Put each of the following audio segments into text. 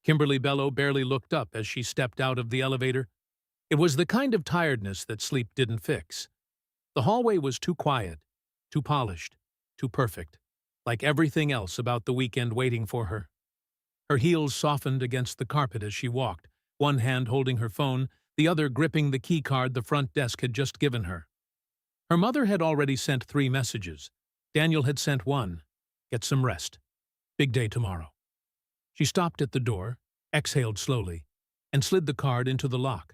Kimberly Bello barely looked up as she stepped out of the elevator. It was the kind of tiredness that sleep didn't fix. The hallway was too quiet, too polished, too perfect, like everything else about the weekend waiting for her. Her heels softened against the carpet as she walked, one hand holding her phone, the other gripping the key card the front desk had just given her. Her mother had already sent 3 messages. Daniel had sent one. Get some rest. Big day tomorrow. She stopped at the door, exhaled slowly, and slid the card into the lock.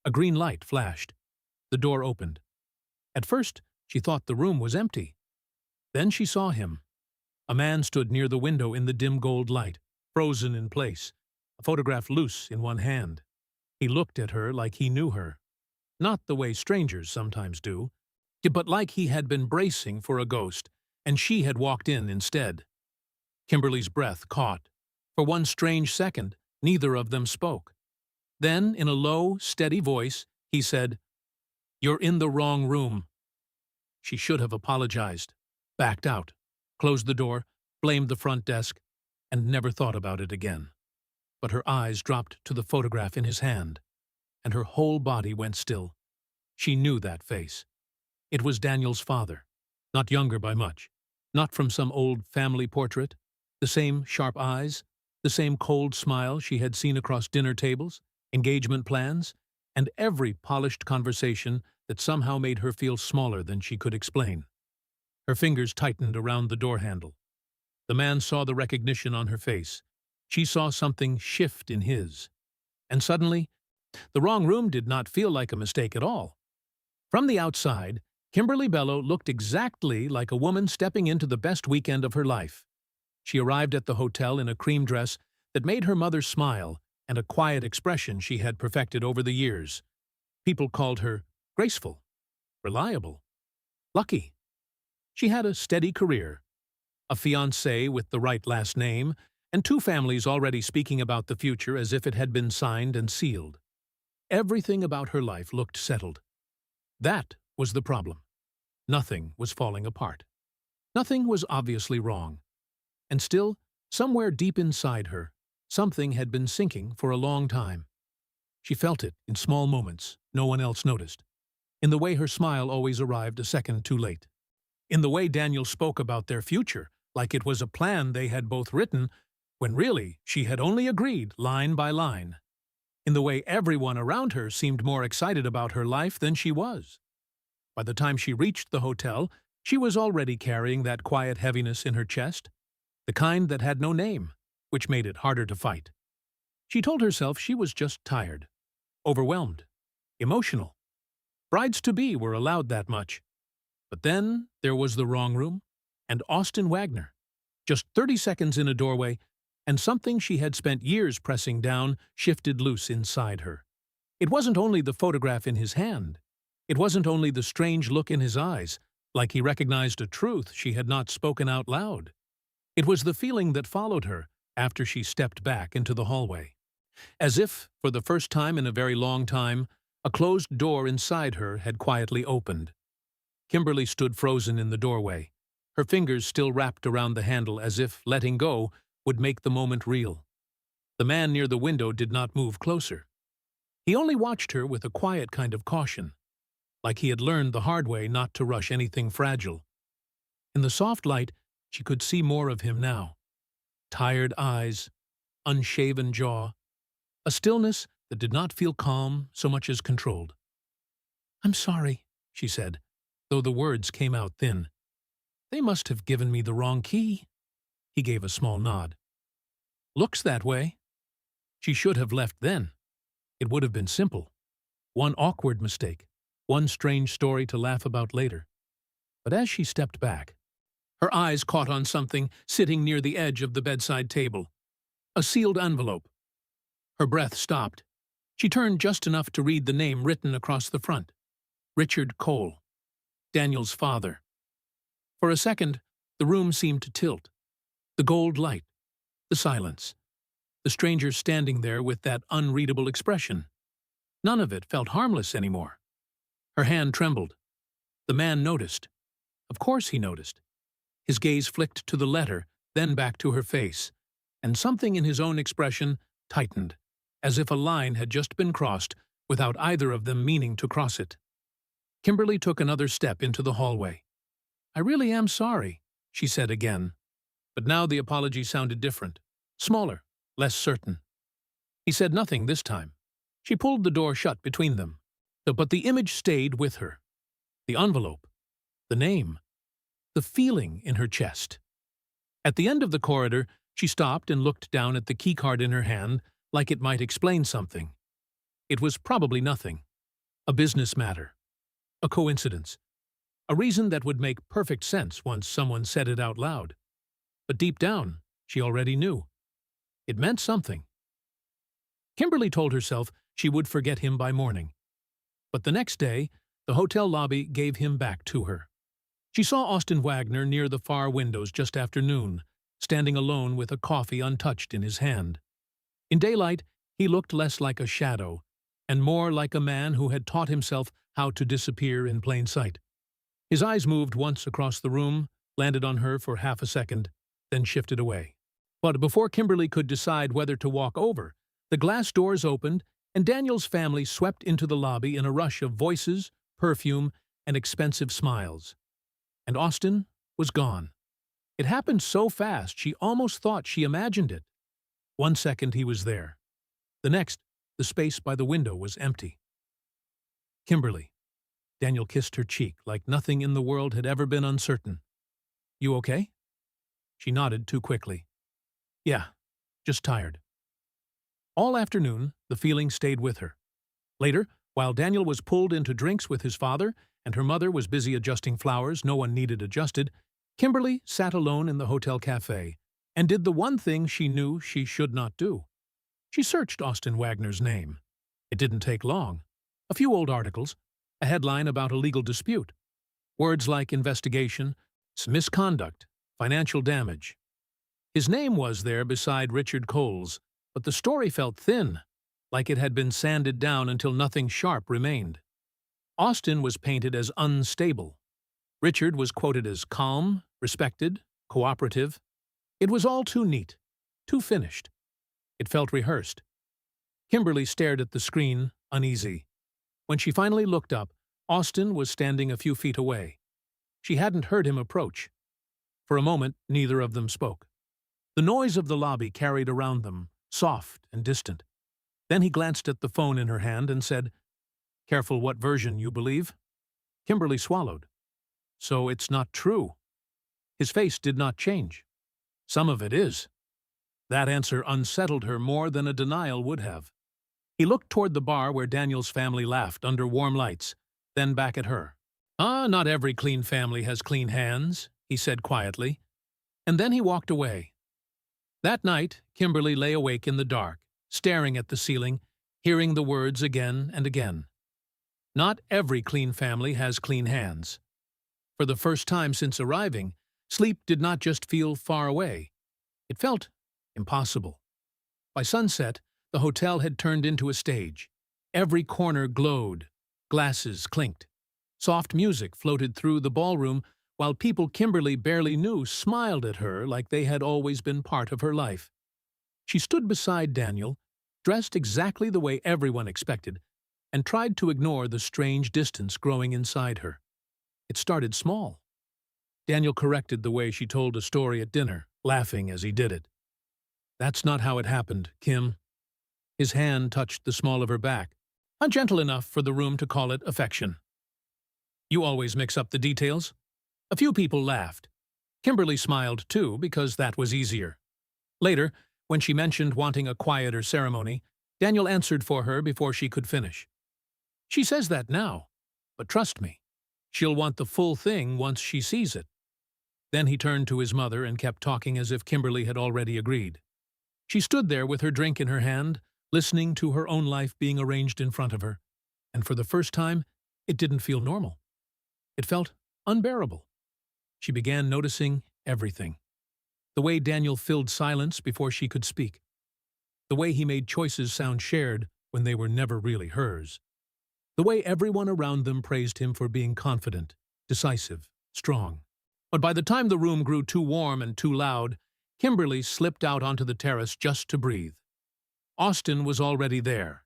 A green light flashed. The door opened. At first, she thought the room was empty. Then she saw him. A man stood near the window in the dim gold light, frozen in place, a photograph loose in one hand. He looked at her like he knew her. Not the way strangers sometimes do, but like he had been bracing for a ghost, and she had walked in instead. Kimberly's breath caught. For one strange second, neither of them spoke. Then, in a low, steady voice, he said, "You're in the wrong room." She should have apologized, backed out, closed the door, blamed the front desk, and never thought about it again. But her eyes dropped to the photograph in his hand, and her whole body went still. She knew that face. It was Daniel's father, not younger by much, not from some old family portrait, the same sharp eyes, the same cold smile she had seen across dinner tables, engagement plans, and every polished conversation that somehow made her feel smaller than she could explain. Her fingers tightened around the door handle. The man saw the recognition on her face. She saw something shift in his. And suddenly, the wrong room did not feel like a mistake at all. From the outside, Kimberly Bello looked exactly like a woman stepping into the best weekend of her life. She arrived at the hotel in a cream dress that made her mother smile and a quiet expression she had perfected over the years. People called her graceful, reliable, lucky. She had a steady career, a fiancé with the right last name, and 2 families already speaking about the future as if it had been signed and sealed. Everything about her life looked settled. That was the problem. Nothing was falling apart. Nothing was obviously wrong. And still, somewhere deep inside her, something had been sinking for a long time. She felt it in small moments no one else noticed, in the way her smile always arrived a second too late, in the way Daniel spoke about their future like it was a plan they had both written when really she had only agreed line by line, in the way everyone around her seemed more excited about her life than she was. By the time she reached the hotel, she was already carrying that quiet heaviness in her chest, the kind that had no name, which made it harder to fight. She told herself she was just tired, overwhelmed, emotional. Brides-to-be were allowed that much. But then there was the wrong room, and Austin Wagner, just 30 seconds in a doorway, and something she had spent years pressing down shifted loose inside her. It wasn't only the photograph in his hand. It wasn't only the strange look in his eyes, like he recognized a truth she had not spoken out loud. It was the feeling that followed her after she stepped back into the hallway. As if, for the first time in a very long time, a closed door inside her had quietly opened. Kimberly stood frozen in the doorway, her fingers still wrapped around the handle as if letting go would make the moment real. The man near the window did not move closer. He only watched her with a quiet kind of caution, like he had learned the hard way not to rush anything fragile. In the soft light, she could see more of him now. Tired eyes, unshaven jaw, a stillness that did not feel calm so much as controlled. "I'm sorry," she said, though the words came out thin. "They must have given me the wrong key." He gave a small nod. "Looks that way." She should have left then. It would have been simple. One awkward mistake, one strange story to laugh about later. But as she stepped back, her eyes caught on something sitting near the edge of the bedside table. A sealed envelope. Her breath stopped. She turned just enough to read the name written across the front. Richard Cole, Daniel's father. For a second, the room seemed to tilt. The gold light, the silence, the stranger standing there with that unreadable expression. None of it felt harmless anymore. Her hand trembled. The man noticed. Of course he noticed. His gaze flicked to the letter, then back to her face, and something in his own expression tightened, as if a line had just been crossed without either of them meaning to cross it. Kimberly took another step into the hallway. "I really am sorry," she said again. But now the apology sounded different, smaller, less certain. He said nothing this time. She pulled the door shut between them. But the image stayed with her. The envelope, the name, the feeling in her chest. At the end of the corridor, she stopped and looked down at the keycard in her hand like it might explain something. It was probably nothing. A business matter. A coincidence. A reason that would make perfect sense once someone said it out loud. But deep down, she already knew. It meant something. Kimberly told herself she would forget him by morning. But the next day, the hotel lobby gave him back to her. She saw Austin Wagner near the far windows just after noon, standing alone with a coffee untouched in his hand. In daylight, he looked less like a shadow, and more like a man who had taught himself how to disappear in plain sight. His eyes moved once across the room, landed on her for half a second, then shifted away. But before Kimberly could decide whether to walk over, the glass doors opened, and Daniel's family swept into the lobby in a rush of voices, perfume, and expensive smiles. And Austin was gone. It happened so fast she almost thought she imagined it. 1 second he was there. The next, the space by the window was empty. "Kimberly." Daniel kissed her cheek like nothing in the world had ever been uncertain. "You okay?" She nodded too quickly. "Yeah, just tired." All afternoon, the feeling stayed with her. Later, while Daniel was pulled into drinks with his father and her mother was busy adjusting flowers no one needed adjusted, Kimberly sat alone in the hotel cafe and did the one thing she knew she should not do. She searched Austin Wagner's name. It didn't take long. A few old articles, a headline about a legal dispute. Words like investigation, misconduct, financial damage. His name was there beside Richard Cole's, but the story felt thin, like it had been sanded down until nothing sharp remained. Austin was painted as unstable. Richard was quoted as calm, respected, cooperative. It was all too neat, too finished. It felt rehearsed. Kimberly stared at the screen, uneasy. When she finally looked up, Austin was standing a few feet away. She hadn't heard him approach. For a moment, neither of them spoke. The noise of the lobby carried around them, soft and distant. Then he glanced at the phone in her hand and said, "Careful what version you believe." Kimberly swallowed. "So it's not true." His face did not change. "Some of it is." That answer unsettled her more than a denial would have. He looked toward the bar where Daniel's family laughed under warm lights, then back at her. Not every clean family has clean hands," he said quietly. And then he walked away. That night, Kimberly lay awake in the dark, staring at the ceiling, hearing the words again and again. Not every clean family has clean hands. For the first time since arriving, sleep did not just feel far away. It felt impossible. By sunset, the hotel had turned into a stage. Every corner glowed. Glasses clinked. Soft music floated through the ballroom, while people Kimberly barely knew smiled at her like they had always been part of her life. She stood beside Daniel, dressed exactly the way everyone expected, and tried to ignore the strange distance growing inside her. It started small. Daniel corrected the way she told a story at dinner, laughing as he did it. "That's not how it happened, Kim." His hand touched the small of her back, not gentle enough for the room to call it affection. "You always mix up the details." A few people laughed. Kimberly smiled too, because that was easier. Later, when she mentioned wanting a quieter ceremony, Daniel answered for her before she could finish. "She says that now, but trust me, she'll want the full thing once she sees it." Then he turned to his mother and kept talking as if Kimberly had already agreed. She stood there with her drink in her hand, listening to her own life being arranged in front of her, and for the first time, it didn't feel normal. It felt unbearable. She began noticing everything. The way Daniel filled silence before she could speak. The way he made choices sound shared when they were never really hers. The way everyone around them praised him for being confident, decisive, strong. But by the time the room grew too warm and too loud, Kimberly slipped out onto the terrace just to breathe. Austin was already there.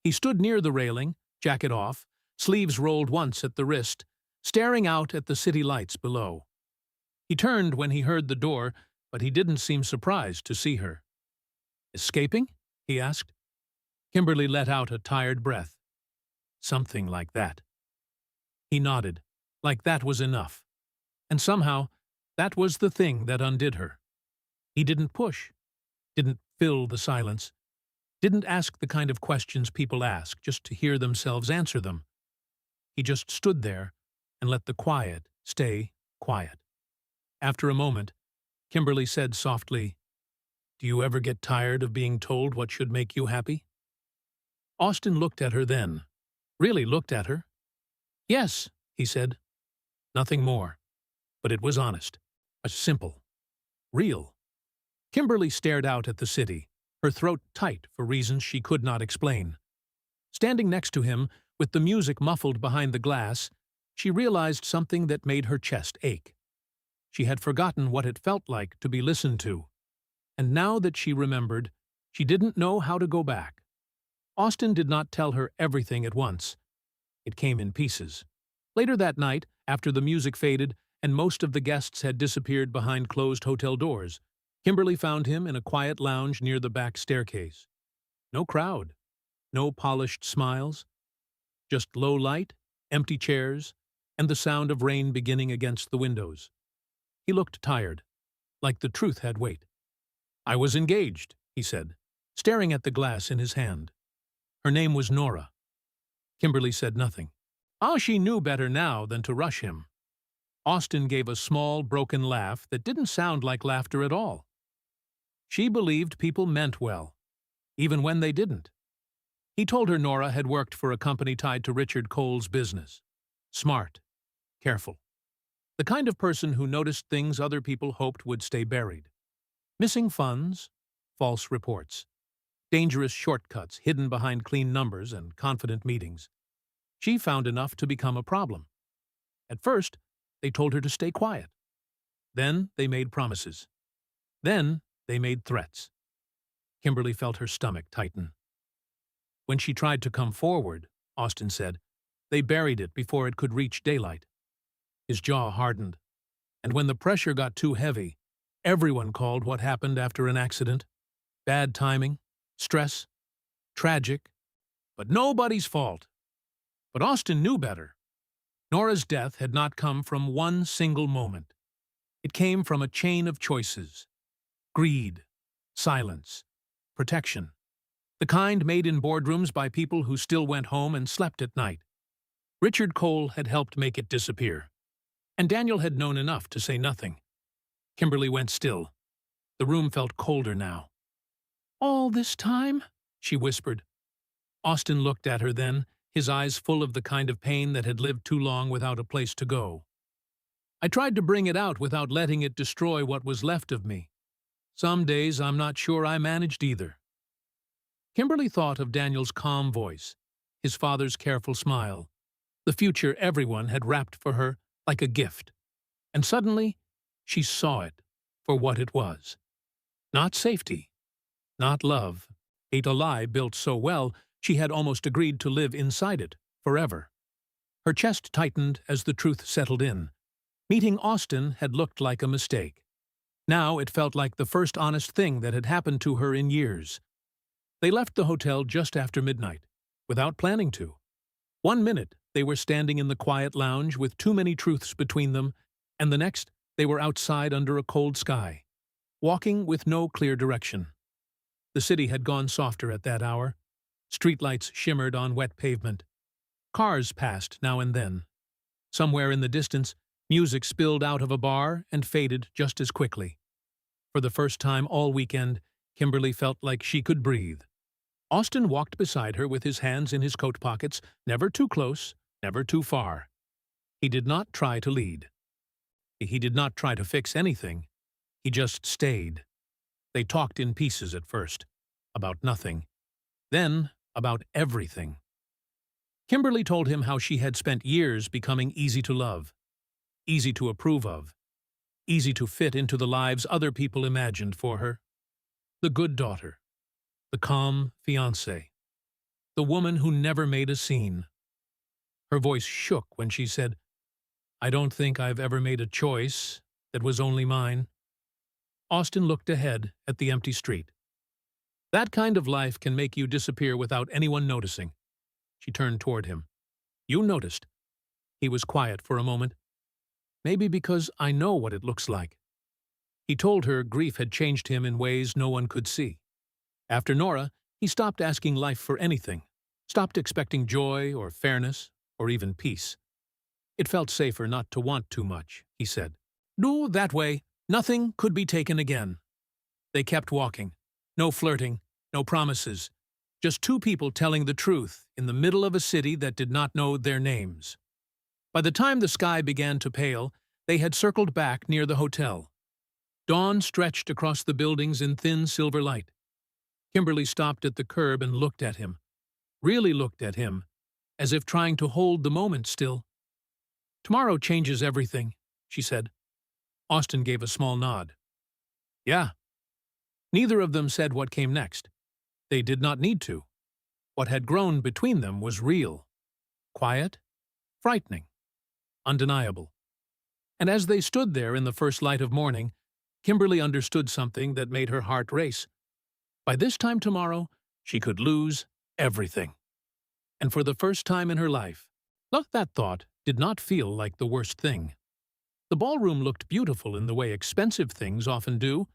He stood near the railing, jacket off, sleeves rolled once at the wrist, staring out at the city lights below. He turned when he heard the door, but he didn't seem surprised to see her. "Escaping?" he asked. Kimberly let out a tired breath. "Something like that." He nodded, like that was enough. And somehow, that was the thing that undid her. He didn't push, didn't fill the silence, didn't ask the kind of questions people ask just to hear themselves answer them. He just stood there and let the quiet stay quiet. After a moment, Kimberly said softly, "Do you ever get tired of being told what should make you happy?" Austin looked at her then, really looked at her. "Yes," he said. Nothing more. But it was honest, simple, real. Kimberly stared out at the city, her throat tight for reasons she could not explain. Standing next to him, with the music muffled behind the glass, she realized something that made her chest ache. She had forgotten what it felt like to be listened to, and now that she remembered, she didn't know how to go back. Austin did not tell her everything at once. It came in pieces. Later that night, after the music faded and most of the guests had disappeared behind closed hotel doors, Kimberly found him in a quiet lounge near the back staircase. No crowd, no polished smiles, just low light, empty chairs, and the sound of rain beginning against the windows. He looked tired, like the truth had weight. "I was engaged," he said, staring at the glass in his hand. Her name was Nora. Kimberly said nothing. She knew better now than to rush him. Austin gave a small, broken laugh that didn't sound like laughter at all. She believed people meant well, even when they didn't. He told her Nora had worked for a company tied to Richard Cole's business. Smart, careful. The kind of person who noticed things other people hoped would stay buried. Missing funds, false reports, dangerous shortcuts hidden behind clean numbers and confident meetings. She found enough to become a problem. At first, they told her to stay quiet. Then they made promises. Then they made threats. Kimberly felt her stomach tighten. When she tried to come forward, Austin said, they buried it before it could reach daylight. His jaw hardened, and when the pressure got too heavy, everyone called what happened after an accident bad timing, stress, tragic, but nobody's fault. But Austin knew better. Nora's death had not come from one single moment. It came from a chain of choices. Greed, silence, protection. The kind made in boardrooms by people who still went home and slept at night. Richard Cole had helped make it disappear. And Daniel had known enough to say nothing. Kimberly went still. The room felt colder now. "All this time?" she whispered. Austin looked at her then, his eyes full of the kind of pain that had lived too long without a place to go. "I tried to bring it out without letting it destroy what was left of me. Some days I'm not sure I managed either." Kimberly thought of Daniel's calm voice, his father's careful smile, the future everyone had wrapped for her like a gift. And suddenly, she saw it for what it was. Not safety, not love, a lie built so well she had almost agreed to live inside it forever. Her chest tightened as the truth settled in. Meeting Austin had looked like a mistake. Now it felt like the first honest thing that had happened to her in years. They left the hotel just after midnight, without planning to. 1 minute, they were standing in the quiet lounge with too many truths between them, and the next, they were outside under a cold sky, walking with no clear direction. The city had gone softer at that hour. Streetlights shimmered on wet pavement. Cars passed now and then. Somewhere in the distance, music spilled out of a bar and faded just as quickly. For the first time all weekend, Kimberly felt like she could breathe. Austin walked beside her with his hands in his coat pockets, never too close, never too far. He did not try to lead. He did not try to fix anything. He just stayed. They talked in pieces at first, about nothing. Then, about everything. Kimberly told him how she had spent years becoming easy to love, easy to approve of, easy to fit into the lives other people imagined for her. The good daughter, The calm fiancé. The woman who never made a scene. Her voice shook when she said, "I don't think I've ever made a choice that was only mine." Austin looked ahead at the empty street. "That kind of life can make you disappear without anyone noticing." She turned toward him. "You noticed." He was quiet for a moment. "Maybe because I know what it looks like." He told her grief had changed him in ways no one could see. After Nora, he stopped asking life for anything, stopped expecting joy or fairness or even peace. It felt safer not to want too much, he said. No, that way, nothing could be taken again. They kept walking. No flirting, no promises. Just two people telling the truth in the middle of a city that did not know their names. By the time the sky began to pale, they had circled back near the hotel. Dawn stretched across the buildings in thin silver light. Kimberly stopped at the curb and looked at him. Really looked at him, as if trying to hold the moment still. "Tomorrow changes everything," she said. Austin gave a small nod. "Yeah." Neither of them said what came next. They did not need to. What had grown between them was real. Quiet, frightening, undeniable. And as they stood there in the first light of morning, Kimberly understood something that made her heart race. By this time tomorrow, she could lose everything. And for the first time in her life, that thought did not feel like the worst thing. The ballroom looked beautiful in the way expensive things often do.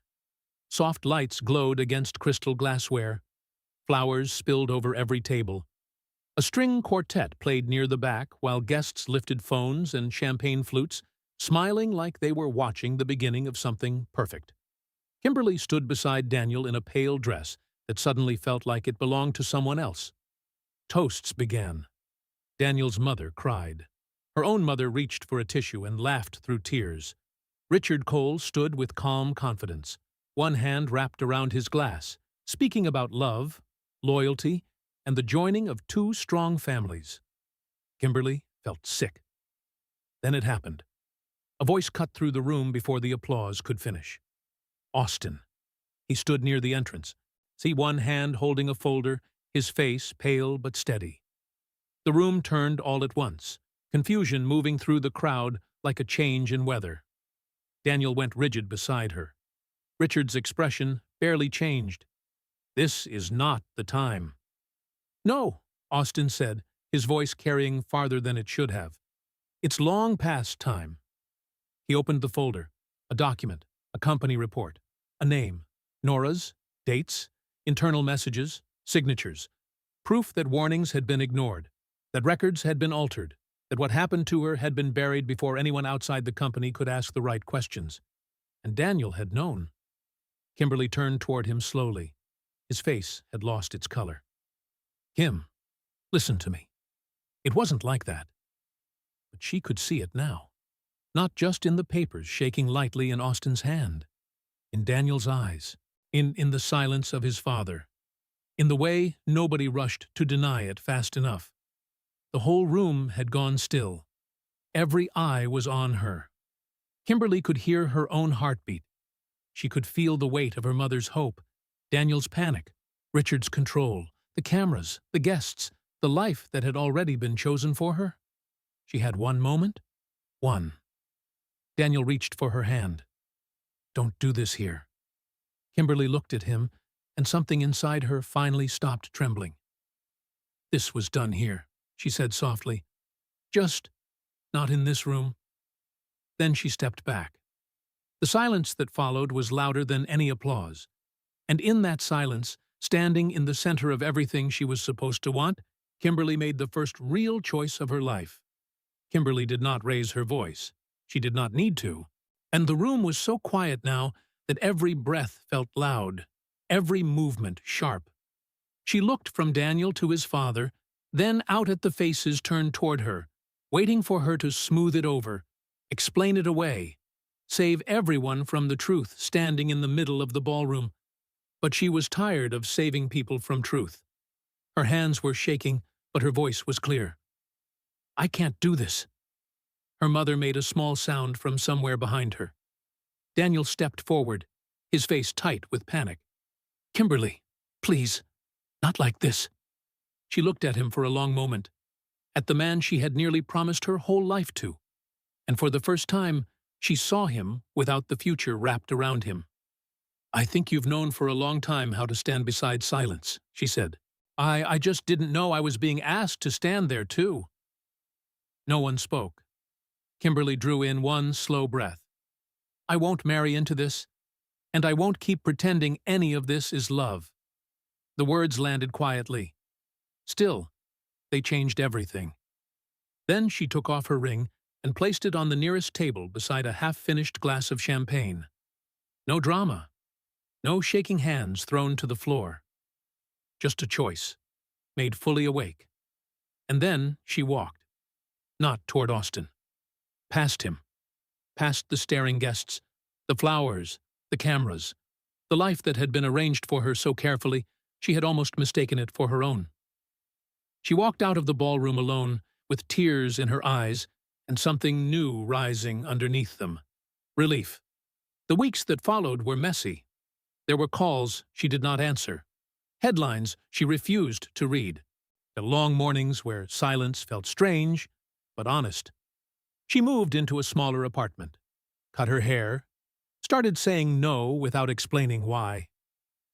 Soft lights glowed against crystal glassware. Flowers spilled over every table. A string quartet played near the back while guests lifted phones and champagne flutes, smiling like they were watching the beginning of something perfect. Kimberly stood beside Daniel in a pale dress that suddenly felt like it belonged to someone else. Toasts began. Daniel's mother cried. Her own mother reached for a tissue and laughed through tears. Richard Cole stood with calm confidence, one hand wrapped around his glass, speaking about love, loyalty, and the joining of two strong families. Kimberly felt sick. Then it happened. A voice cut through the room before the applause could finish. Austin. He stood near the entrance, one hand holding a folder, his face pale but steady. The room turned all at once, confusion moving through the crowd like a change in weather. Daniel went rigid beside her. Richard's expression barely changed. "This is not the time." "No," Austin said, his voice carrying farther than it should have. "It's long past time." He opened the folder, a document, a company report, a name, Nora's, dates, internal messages, signatures, proof that warnings had been ignored, that records had been altered, that what happened to her had been buried before anyone outside the company could ask the right questions. And Daniel had known. Kimberly turned toward him slowly. His face had lost its color. "Kim, listen to me. It wasn't like that." But she could see it now. Not just in the papers shaking lightly in Austin's hand. In Daniel's eyes. In the silence of his father. In the way nobody rushed to deny it fast enough. The whole room had gone still. Every eye was on her. Kimberly could hear her own heartbeat. She could feel the weight of her mother's hope, Daniel's panic, Richard's control, the cameras, the guests, the life that had already been chosen for her. She had one moment. One. Daniel reached for her hand. "Don't do this here." Kimberly looked at him, and something inside her finally stopped trembling. "This was done here," she said softly. "Just not in this room." Then she stepped back. The silence that followed was louder than any applause. And in that silence, standing in the center of everything she was supposed to want, Kimberly made the first real choice of her life. Kimberly did not raise her voice. She did not need to. And the room was so quiet now that every breath felt loud, every movement sharp. She looked from Daniel to his father, then out at the faces turned toward her, waiting for her to smooth it over, explain it away, save everyone from the truth standing in the middle of the ballroom. But she was tired of saving people from truth. Her hands were shaking, but her voice was clear. "I can't do this." Her mother made a small sound from somewhere behind her. Daniel stepped forward, his face tight with panic. "Kimberly, Please, not like this. She looked at him for a long moment, at the man she had nearly promised her whole life to, and for the first time, she saw him without the future wrapped around him. I think you've known for a long time how to stand beside silence, she said. I just didn't know I was being asked to stand there, too. No one spoke. Kimberly drew in one slow breath. I won't marry into this, and I won't keep pretending any of this is love. The words landed quietly. Still, they changed everything. Then she took off her ring and placed it on the nearest table beside a half-finished glass of champagne. No drama. No shaking hands thrown to the floor. Just a choice, made fully awake. And then she walked. Not toward Austin. Past him. Past the staring guests, the flowers, the cameras, the life that had been arranged for her so carefully she had almost mistaken it for her own. She walked out of the ballroom alone, with tears in her eyes and something new rising underneath them. Relief. The weeks that followed were messy. There were calls she did not answer, headlines she refused to read, the long mornings where silence felt strange but honest. She moved into a smaller apartment, cut her hair, started saying no without explaining why.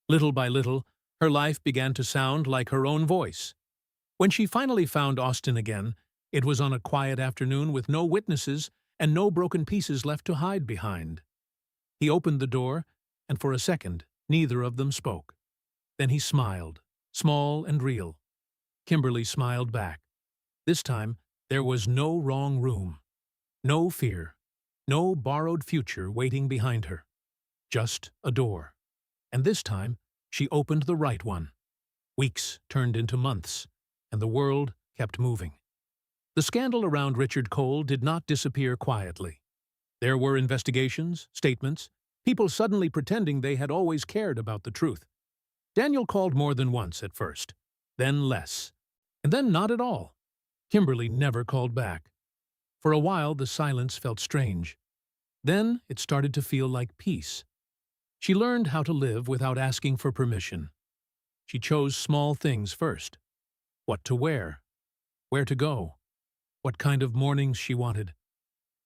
Little by little, her life began to sound like her own voice. When she finally found Austin again, it was on a quiet afternoon with no witnesses and no broken pieces left to hide behind. He opened the door, and for a second, neither of them spoke. Then he smiled, small and real. Kimberly smiled back. This time, there was no wrong room, no fear, no borrowed future waiting behind her. Just a door. And this time, she opened the right one. Weeks turned into months, and the world kept moving. The scandal around Richard Cole did not disappear quietly. There were investigations, statements, people suddenly pretending they had always cared about the truth. Daniel called more than once at first, then less, and then not at all. Kimberly never called back. For a while, the silence felt strange. Then it started to feel like peace. She learned how to live without asking for permission. She chose small things first. What to wear, where to go, what kind of mornings she wanted.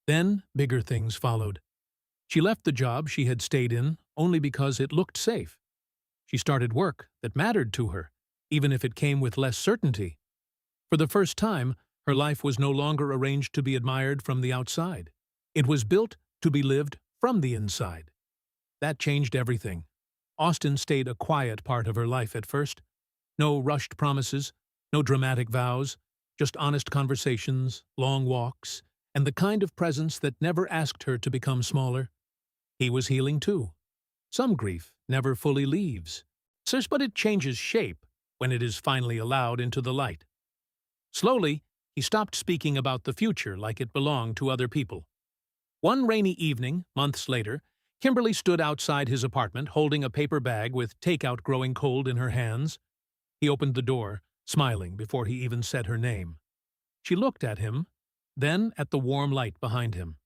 Then bigger things followed. She left the job she had stayed in only because it looked safe. She started work that mattered to her, even if it came with less certainty. For the first time, her life was no longer arranged to be admired from the outside. It was built to be lived from the inside. That changed everything. Austin stayed a quiet part of her life at first. No rushed promises, no dramatic vows, just honest conversations, long walks, and the kind of presence that never asked her to become smaller. He was healing too. Some grief never fully leaves, but it changes shape when it is finally allowed into the light. Slowly, he stopped speaking about the future like it belonged to other people. One rainy evening, months later, Kimberly stood outside his apartment holding a paper bag with takeout growing cold in her hands. He opened the door, smiling before he even said her name. She looked at him, then at the warm light behind him.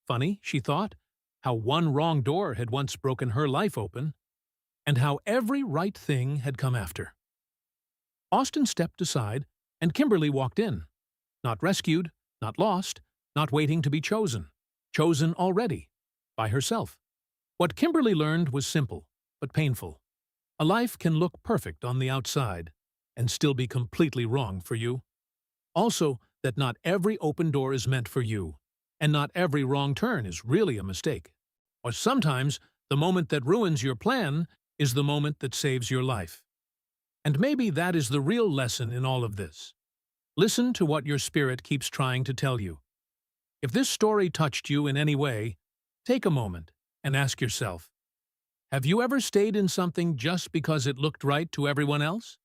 Funny, she thought, how one wrong door had once broken her life open, and how every right thing had come after. Austin stepped aside, and Kimberly walked in. Not rescued, not lost, not waiting to be chosen. Chosen already, by herself. What Kimberly learned was simple, but painful. A life can look perfect on the outside, and still be completely wrong for you. Also, that not every open door is meant for you, and not every wrong turn is really a mistake. Or sometimes, the moment that ruins your plan is the moment that saves your life. And maybe that is the real lesson in all of this. Listen to what your spirit keeps trying to tell you. If this story touched you in any way, take a moment and ask yourself, have you ever stayed in something just because it looked right to everyone else?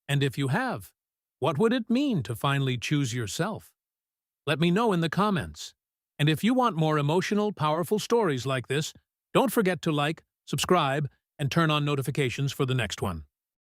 And if you have, what would it mean to finally choose yourself? Let me know in the comments. And if you want more emotional, powerful stories like this, don't forget to like, subscribe, and turn on notifications for the next one.